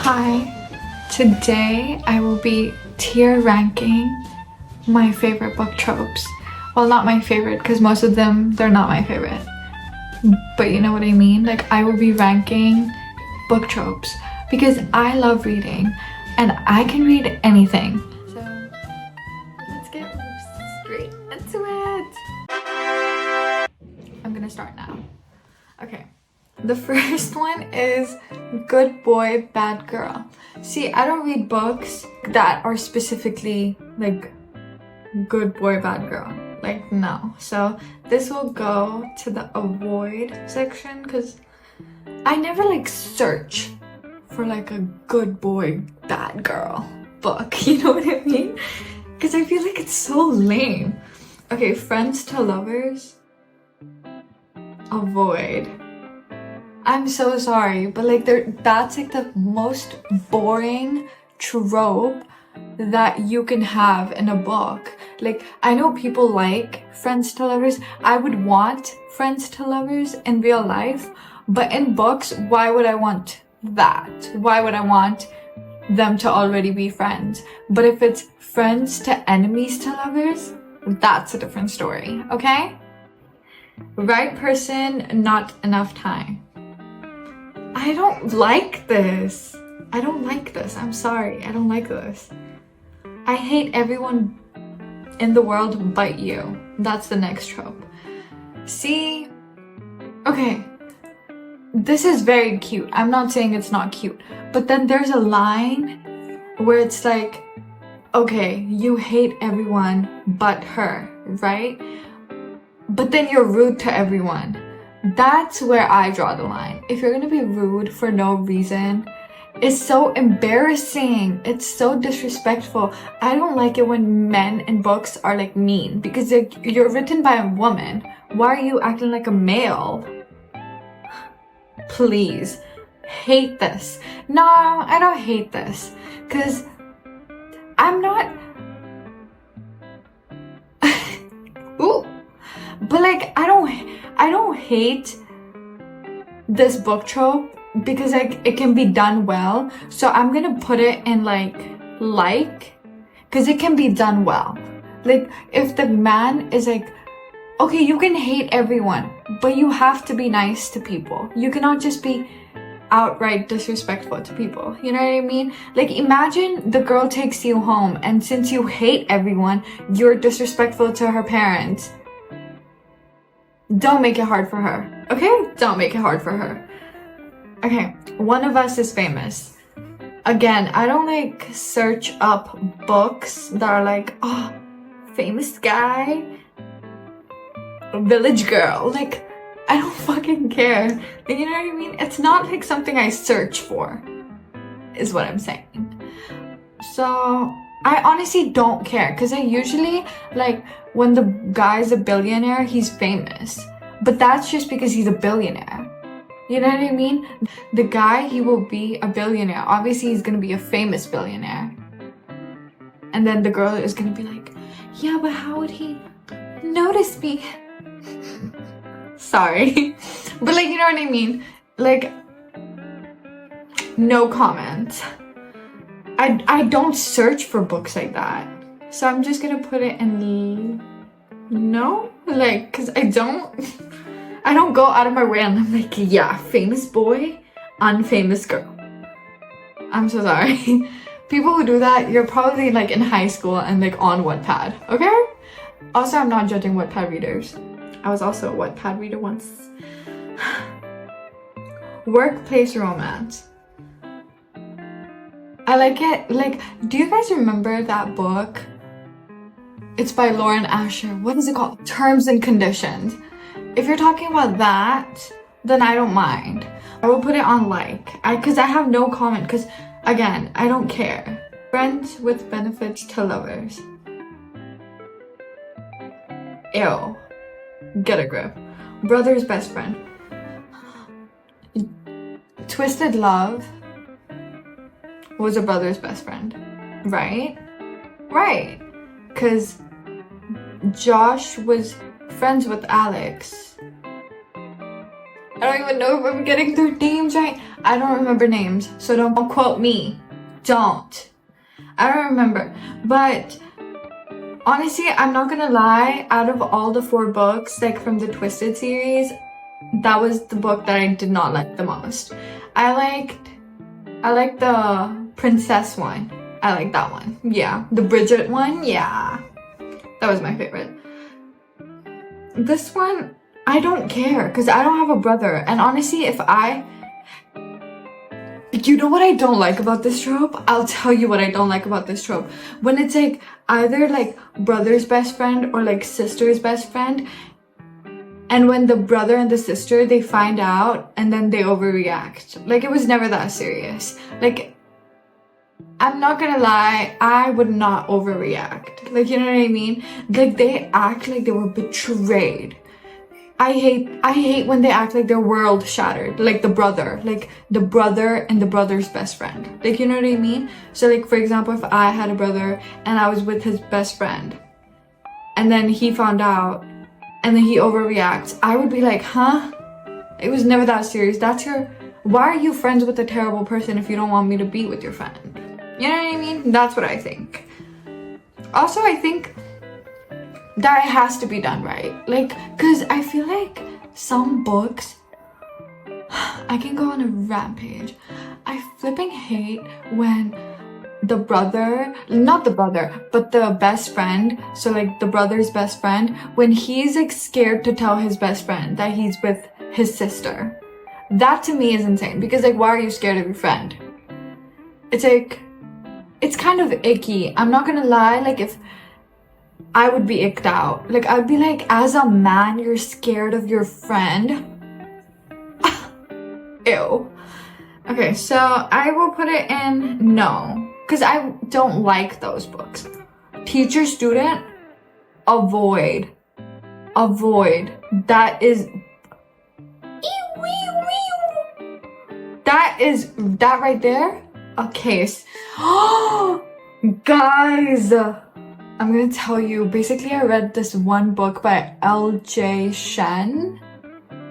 Hi, today I will be tier ranking my favorite book tropes. Well, not my favorite because most of them, they're not my favorite. But you know what I mean? Like, I will be ranking book tropes because I love reading and I can read anything. So let's get straight into it. I'm gonna start now. Okay. The first one is good boy, bad girl. See, I don't read books that are specifically like good boy, bad girl. Like, no. So this will go to the avoid section because I never like search for like a good boy, bad girl book. You know what I mean? Because I feel like it's so lame. Okay, friends to lovers. Avoid. I'm so sorry, but like that's like the most boring trope that you can have in a book. Like, I know people like friends to lovers. I would want friends to lovers in real life, but in books, why would I want that? Why would I want them to already be friends? But if it's friends to enemies to lovers, that's a different story, okay? Right person, not enough time. I don't like this. I don't like this. I'm sorry. I don't like this. I hate everyone in the world but you. That's the next trope. See? Okay. This is very cute. I'm not saying it's not cute. But then there's a line where it's like, okay, you hate everyone but her, right? But then you're rude to everyone. That's where I draw the line. If you're gonna be rude for no reason, it's so embarrassing. It's so disrespectful. I don't like it when men in books are like mean because you're written by a woman. Why are you acting like a male? Please. Hate this. No, I don't hate this because I'm not... Ooh. But like, I don't hate this book trope because like it can be done well. So I'm gonna put it in like because it can be done well. Like, if the man is like, okay, you can hate everyone, but you have to be nice to people. You cannot just be outright disrespectful to people. You know what I mean? Like, imagine the girl takes you home and since you hate everyone, you're disrespectful to her parents. Don't make it hard for her, okay? Don't make it hard for her. Okay, one of us is famous. Again, I don't like search up books that are like, oh, famous guy, village girl. Like, I don't fucking care. You know what I mean? It's not like something I search for, is what I'm saying. So I honestly don't care because I usually like when the guy's a billionaire, he's famous. But that's just because he's a billionaire. You know what I mean? The guy, he will be a billionaire. Obviously, he's gonna be a famous billionaire. And then the girl is gonna be like, yeah, but how would he notice me? Sorry. But like, you know what I mean? Like, no comment. I don't search for books like that. So I'm just gonna put it in no, like, cause I don't go out of my way and I'm like, yeah, famous boy, unfamous girl. I'm so sorry. People who do that, you're probably like in high school and like on Wattpad, okay? Also, I'm not judging Wattpad readers. I was also a Wattpad reader once. Workplace romance. I like it. Like, do you guys remember that book? It's by Lauren Asher. What is it called? Terms and Conditions. If you're talking about that, then I don't mind. I will put it on because I have no comment because, again, I don't care. Friends with benefits to lovers. Ew. Get a grip. Brother's best friend. Twisted Love was a brother's best friend, right? Right. Because Josh was friends with Alex. don't even know if I'm getting their names right. I don't remember names, so don't quote me. Don't. I don't remember. But honestly, I'm not gonna lie, out of all the 4 books, like from the Twisted series, that was the book that I did not like the most. I liked the princess one. I like that one. Yeah. The Bridget one, yeah. That was my favorite. This one, I don't care because I don't have a brother. And honestly, you know what I don't like about this trope? I'll tell you what I don't like about this trope. When it's like either like brother's best friend or like sister's best friend, and when the brother and the sister, they find out and then they overreact. Like, it was never that serious. Like, I'm not gonna lie, I would not overreact. Like, you know what I mean? Like, they act like they were betrayed. I hate when they act like their world shattered. Like the brother and the brother's best friend. Like, you know what I mean? So like, for example, if I had a brother and I was with his best friend and then he found out and then he overreacts, I would be like, huh? It was never that serious. Why are you friends with a terrible person if you don't want me to be with your friend? You know what I mean? That's what I think. Also, I think that it has to be done right. Like, cause I feel like some books, I can go on a rampage. I flipping hate when the brother, not the brother, but the best friend, so like the brother's best friend, when he's like scared to tell his best friend that he's with his sister. That to me is insane, because like, why are you scared of your friend? It's like, it's kind of icky. I'm not gonna lie, like if I would be icked out. Like, I'd be like, as a man, you're scared of your friend? Ew. Okay, so I will put it in no, because I don't like those books. Teacher, student, avoid. Avoid. That right there, a case. Guys, I'm gonna tell you, basically I read this one book by L.J. Shen.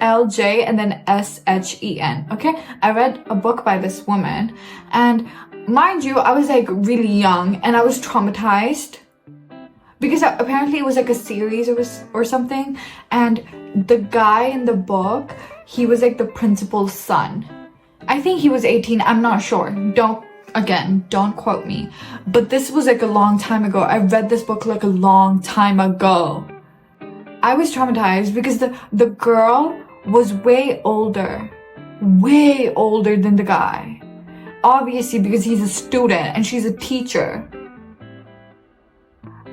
L.J. and then S-H-E-N, okay? I read a book by this woman, and mind you, I was like really young and I was traumatized because apparently it was like a series or something, and the guy in the book, he was like the principal's son. I think he was 18, I'm not sure. Don't quote me. But this was like a long time ago. I read this book like a long time ago. I was traumatized because the girl was way older than the guy. Obviously, because he's a student and she's a teacher.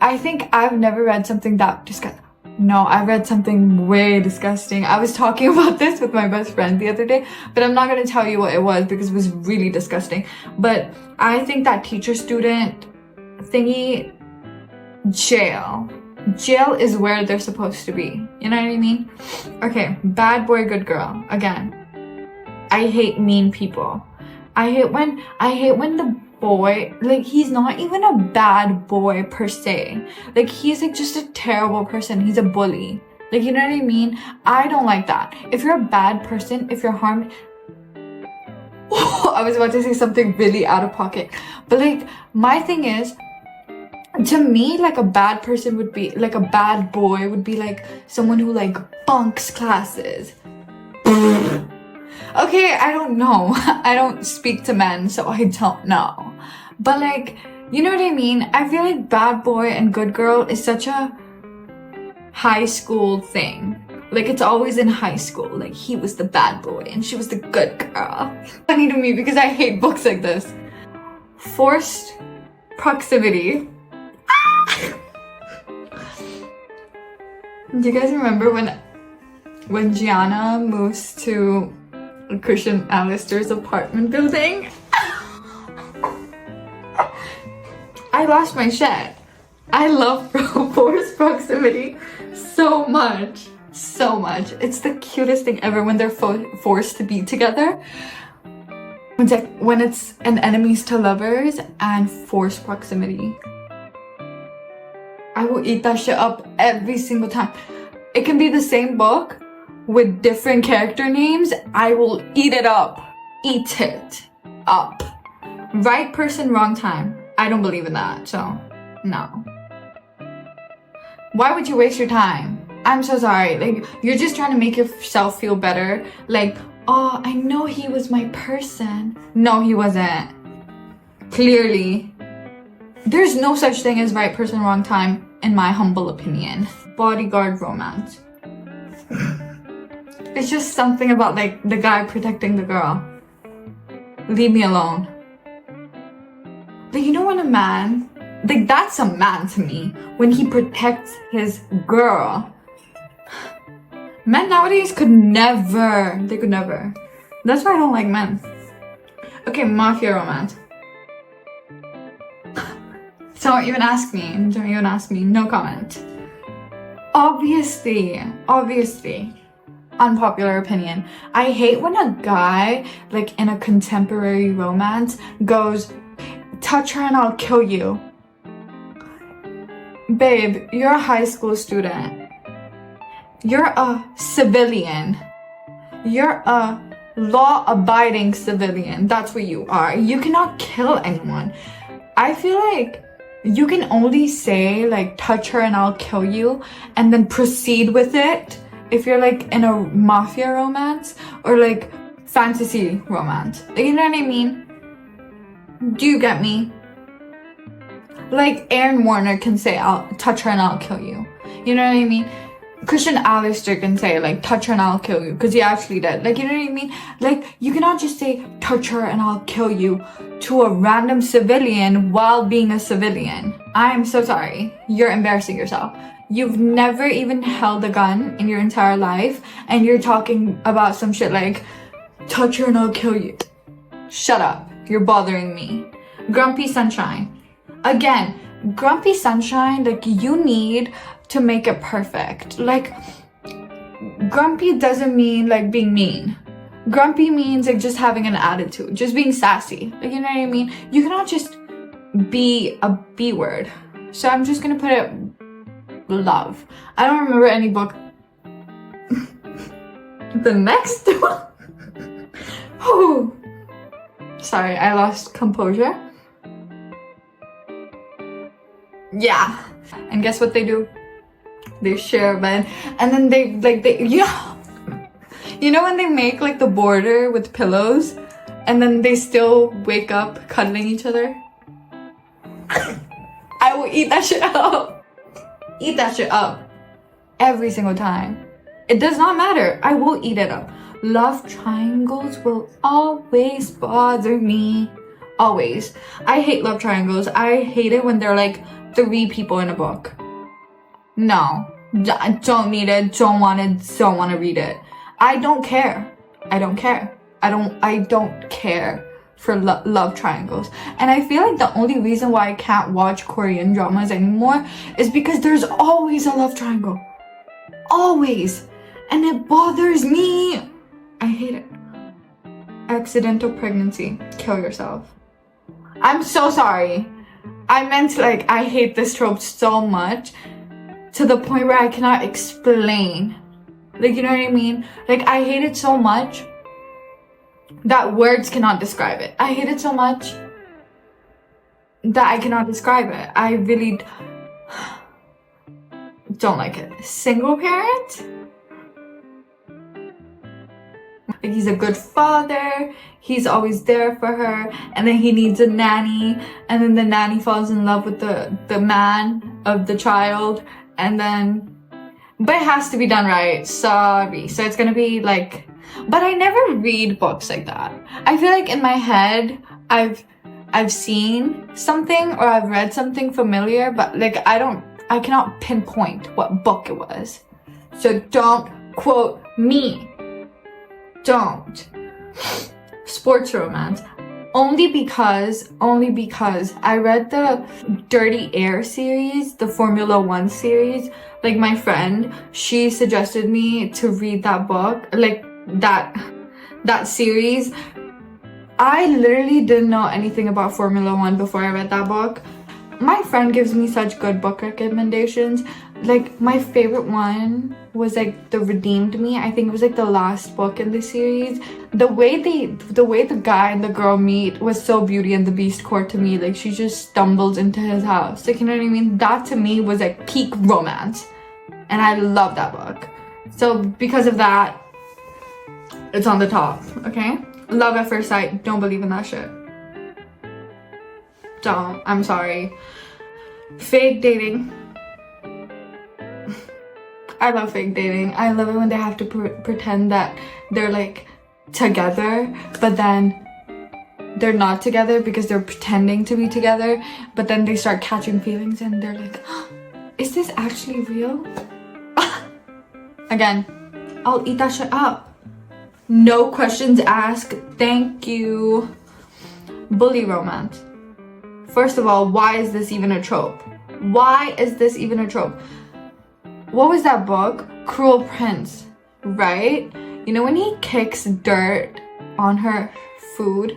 I think I've never read something that disgusting. No, I read something way disgusting. I was talking about this with my best friend the other day, but I'm not going to tell you what it was because it was really disgusting. But I think that teacher-student thingy, jail is where they're supposed to be. You know what I mean? Okay, bad boy, good girl. Again, I hate mean people. I hate when the boy, like, he's not even a bad boy per se. Like, he's like just a terrible person. He's a bully. Like, you know what I mean? I don't like that. If you're a bad person, if you're harmed, I was about to say something really out of pocket. But like, my thing is, to me, like a bad person would be, like a bad boy would be like someone who like bunks classes. Okay, I don't know. I don't speak to men, so I don't know. But like, you know what I mean? I feel like bad boy and good girl is such a high school thing. Like, it's always in high school. Like, he was the bad boy and she was the good girl. Funny to me because I hate books like this. Forced proximity. Do you guys remember when Gianna moves to Christian Alistair's apartment building? I lost my shit. I love forced proximity so much. So much. It's the cutest thing ever when they're forced to be together. It's like when it's an enemies to lovers and forced proximity. I will eat that shit up every single time. It can be the same book, with different character names, I will eat it up. Eat it up. Right person, wrong time. I don't believe in that, so no. Why would you waste your time? I'm so sorry. Like, you're just trying to make yourself feel better. Like, oh, I know he was my person. No, he wasn't. Clearly. There's no such thing as right person, wrong time, in my humble opinion. Bodyguard romance. It's just something about, like, the guy protecting the girl. Leave me alone. Like, you know when a man, like, that's a man to me. When he protects his girl. Men nowadays could never. They could never. That's why I don't like men. Okay, Mafia romance. Don't even ask me. Don't even ask me. No comment. Obviously. Unpopular opinion. I hate when a guy, like in a contemporary romance, goes, touch her and I'll kill you. Babe, you're a high school student. You're a civilian. You're a law-abiding civilian. That's what you are. You cannot kill anyone. I feel like you can only say, like, touch her and I'll kill you, and then proceed with it if you're, like, in a mafia romance or, like, fantasy romance. Like, you know what I mean? Do you get me? Like, Aaron Warner can say, I'll touch her and I'll kill you. You know what I mean? Christian Alistair can say, like, touch her and I'll kill you, because he actually did. Like, you know what I mean? Like, you cannot just say, touch her and I'll kill you to a random civilian while being a civilian. I'm so sorry. You're embarrassing yourself. You've never even held a gun in your entire life, and you're talking about some shit like, touch her and I'll kill you. Shut up. You're bothering me. Grumpy Sunshine. Again, Grumpy Sunshine, like, you need to make it perfect. Like, grumpy doesn't mean, like, being mean. Grumpy means, like, just having an attitude, just being sassy. Like, you know what I mean? You cannot just be a B word. So I'm just gonna put it love. I don't remember any book. The next one. Whew. Sorry, I lost composure. Yeah. And guess what they do? They share a bed, and then you know when they make, like, the border with pillows, and then they still wake up cuddling each other? I will eat that shit up. Eat that shit up. Every single time. It does not matter. I will eat it up. Love triangles will always bother me. Always. I hate love triangles. I hate it when they're, like, 3 people in a book. No. Don't need it. Don't want it. Don't want to read it. I don't care. I don't care. I don't care for love triangles. And I feel like the only reason why I can't watch Korean dramas anymore is because there's always a love triangle. Always. And it bothers me. I hate it. Accidental pregnancy. Kill yourself. I'm so sorry. I meant, like, I hate this trope so much to the point where I cannot explain. Like, you know what I mean? Like, I hate it so much that words cannot describe it. I hate it so much that I cannot describe it. I really don't like it. Single parent? Like, he's a good father, he's always there for her, and then he needs a nanny, and then the nanny falls in love with the man of the child, and then, but it has to be done right. Sorry. So it's gonna be like, but I never read books like that. I feel like in my head, I've seen something or I've read something familiar, but, like, I cannot pinpoint what book it was. So don't quote me. Don't. Sports romance. Only because I read the Dirty Air series, the Formula One series. Like, my friend, she suggested me to read that book, like, that series. I literally didn't know anything about Formula One before I read that book. my friend gives me such good book recommendations. Like, my favorite one was like The Redeemed Me. I think it was like the last book in the series. The way the guy and the girl meet was so Beauty and the Beast core to me. Like, she just stumbles into his house. Like, you know what I mean? That to me was like peak romance. And I love that book. So because of that, it's on the top, okay? Love at first sight. Don't believe in that shit. Don't. I'm sorry. Fake dating. I love fake dating. I love it when they have to pretend that they're like together, but then they're not together because they're pretending to be together, but then they start catching feelings and they're like, oh, is this actually real? Again, I'll eat that shit up. No questions asked. Thank you. Bully romance. First of all, why is this even a trope? Why is this even a trope? What was that book? Cruel Prince, right? You know when he kicks dirt on her food?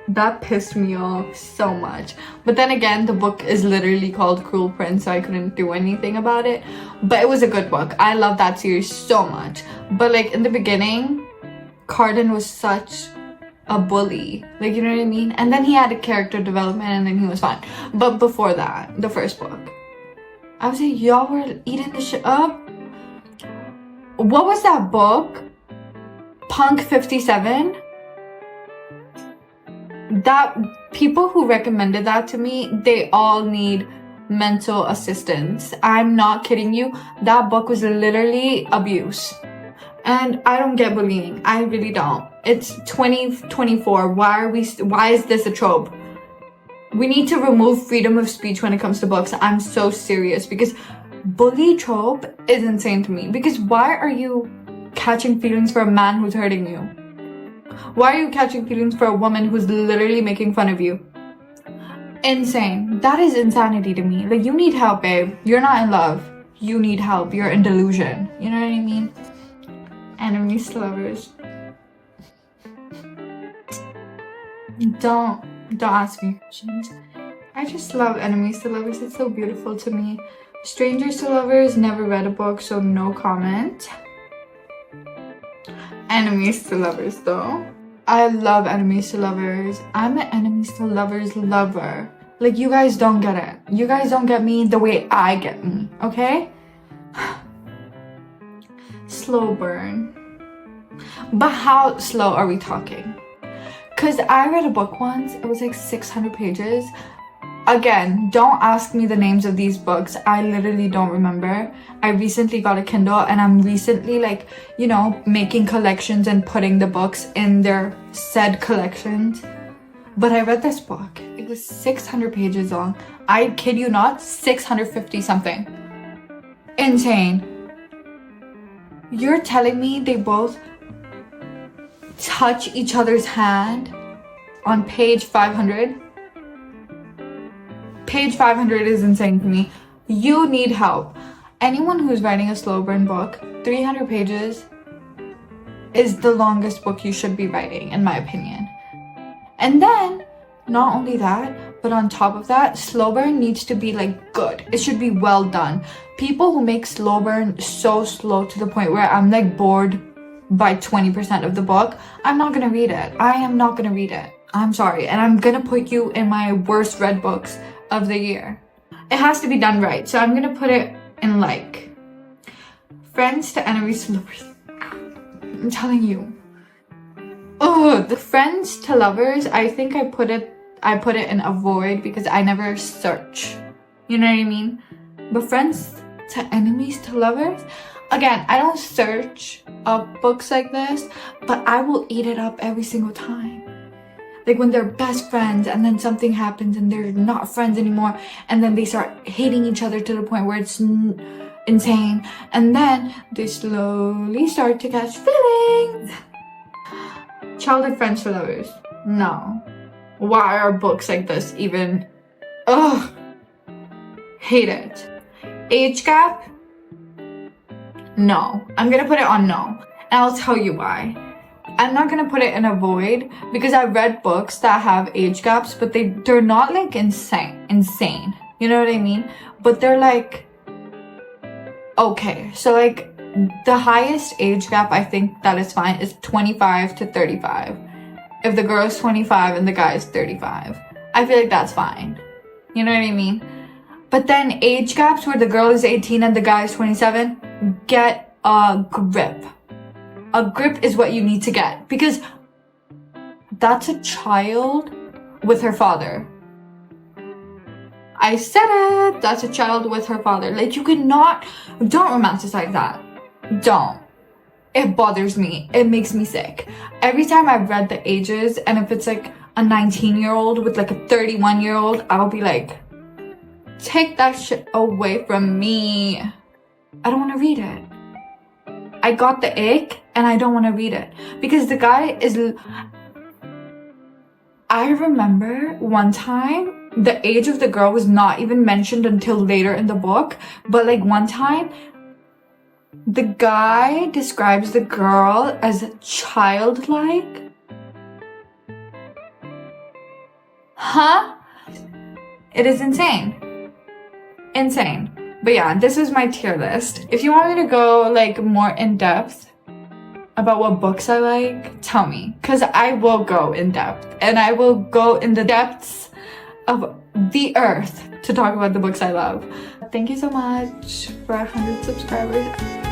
That pissed me off so much. But then again, the book is literally called Cruel Prince, so I couldn't do anything about it. But it was a good book. I love that series so much. But like in the beginning, Carden was such a bully, like, you know what I mean? And then he had a character development and then he was fine. But before that, the first book, I was like, y'all were eating the shit up. What was that book? Punk 57? That people who recommended that to me, they all need mental assistance. I'm not kidding you. That book was literally abuse. And I don't get bullying. I really don't. It's 2024. Why is this a trope? We need to remove freedom of speech when it comes to books. I'm so serious because bully trope is insane to me. Because why are you catching feelings for a man who's hurting you? Why are you catching feelings for a woman who's literally making fun of you? Insane. That is insanity to me. Like, you need help, babe. You're not in love. You need help. You're in delusion. You know what I mean? Enemies to lovers. Don't ask me questions. I just love enemies to lovers. It's so beautiful to me. Strangers to lovers, never read a book, so no comment. Enemies to lovers though. I love enemies to lovers. I'm an enemies to lovers lover. Like, you guys don't get it. You guys don't get me the way I get me, okay? Slow burn. But how slow are we talking? Because I read a book once. It was like 600 pages. Again, don't ask me the names of these books. I literally don't remember. I recently got a Kindle and I'm recently, like, you know, making collections and putting the books in their said collections. But I read this book. It was 600 pages long. I kid you not, 650 something. Insane. You're telling me they both touch each other's hand on page 500? Page 500 is insane to me. You need help. Anyone who's writing a slow burn book, 300 pages is the longest book you should be writing, in my opinion. And then, not only that, but on top of that, slow burn needs to be like good. It should be well done. People who make slow burn so slow to the point where I'm like bored by 20% of the book, I'm not gonna read it. I am not gonna read it. I'm sorry. And I'm gonna put you in my worst read books of the year. It has to be done right. So I'm gonna put it in like friends to enemies to lovers. I'm telling you. Oh, the friends to lovers, I think I put it in avoid because I never search. You know what I mean? But friends to enemies to lovers, again, I don't search up books like this, but I will eat it up every single time. Like when they're best friends and then something happens and they're not friends anymore and then they start hating each other to the point where it's insane, and then they slowly start to catch feelings. Childhood friends to lovers. No. Why are books like this even? Ugh. Hate it. Age gap? No. I'm gonna put it on no. And I'll tell you why. I'm not gonna put it in a void because I've read books that have age gaps, but they're not like insane. You know what I mean? But they're like, okay. So like the highest age gap I think that is fine is 25 to 35. If the girl is 25 and the guy is 35, I feel like that's fine. You know what I mean? But then age gaps where the girl is 18 and the guy is 27, get a grip. A grip is what you need to get, because that's a child with her father. I said it! That's a child with her father. Like, you cannot... Don't romanticize that. Don't. It bothers me. It makes me sick. Every time I've read the ages, and if it's like a 19-year-old with like a 31-year-old, I'll be like, take that shit away from me. I don't want to read it. I got the ick and I don't want to read it because the guy is... I remember one time the age of the girl was not even mentioned until later in the book, but like one time the guy describes the girl as childlike. Huh? It is insane. Insane. But yeah, this is my tier list. If you want me to go like more in depth about what books I like, tell me, because I will go in depth and I will go in the depths of the earth to talk about the books I love. Thank you so much for 100 subscribers.